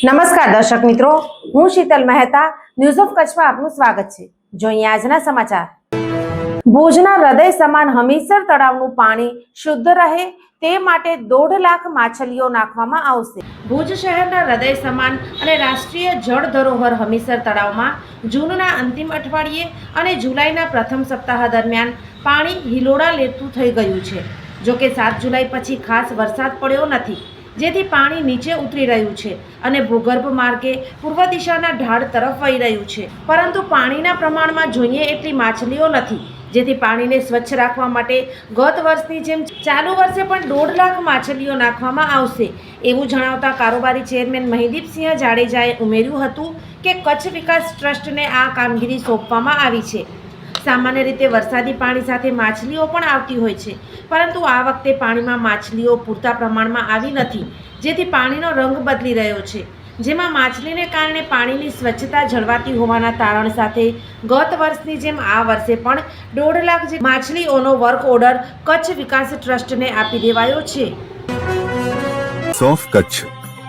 નમસ્કાર દર્શક મિત્રો, હું શીતલ મહેતા ન્યૂઝ ઓફ કચ્છમાં આપનું સ્વાગત છે। જોઈએ આજના સમાચાર। ભુજના હૃદય સમાન હમીરસર તળાવનું પાણી શુદ્ધ રહે તે માટે 1.5 લાખ માછલીઓ નાખવામાં આવશે। ભુજ શહેરના હૃદય સમાન અને રાષ્ટ્રીય જળ ધરોહર હમીરસર તળાવમાં જૂનના અંતિમ અઠવાડિયે અને જુલાઈના પ્રથમ સપ્તાહ દરમિયાન પાણી હિલોડા લેતું થઈ ગયું છે। જોકે 7 જુલાઈ પછી ખાસ વરસાદ પડ્યો નથી, જેથી પાણી નીચે ઉતરી રહ્યું છે અને ભૂગર્ભ માર્ગે પૂર્વ દિશાના ઢાળ તરફ વહી રહ્યું છે, પરંતુ પાણીના પ્રમાણમાં જોઈએ એટલી માછલીઓ નથી, જેથી પાણીને સ્વચ્છ રાખવા માટે ગત વર્ષની જેમ ચાલુ વર્ષે પણ 1.5 લાખ માછલીઓ નાખવામાં આવશે, એવું જણાવતા કારોબારી ચેરમેન મહિદીપસિંહ જાડેજાએ ઉમેર્યું હતું કે કચ્છ વિકાસ ટ્રસ્ટને આ કામગીરી સોંપવામાં આવી છે। સામાન્ય રીતે વરસાદી પાણી સાથે માછલીઓ પણ આવતી હોય છે, પરંતુ આ વખતે પાણીમાં માછલીઓ પૂરતા પ્રમાણમાં આવી નથી, જેથી પાણીનો રંગ બદલી રહ્યો છે, જેમાં માછલીને કારણે પાણીની સ્વચ્છતા જળવાતી હોવાના તારણ સાથે ગત વર્ષની જેમ આ વર્ષે પણ 1.5 લાખ માછલીઓનો વર્ક ઓર્ડર કચ્છ વિકાસ ટ્રસ્ટને આપી દેવાયો છે। સોફ Kutch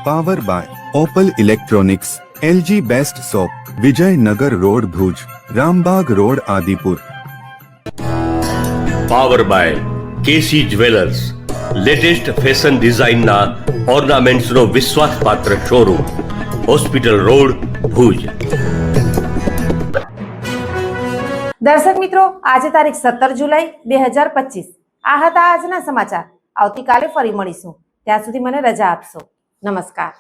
power by Opal electronics, LG best shop, Vijaynagar road Bhuj, Rambagh road Adipur. Power by KC jewellers, latest fashion ડિઝાઇનના ઓર્નામેન્ટ્સનો વિશ્વાસપાત્ર શોરૂમ, હોસ્પિટલ રોડ ભુજ। દર્શક મિત્રો, આજે તારીખ 17 જુલાઈ 2025 આ હતા આજના સમાચાર। આવતીકાલે ફરી મળીશું, ત્યાં સુધી મને રજા આપશો। નમસ્કાર।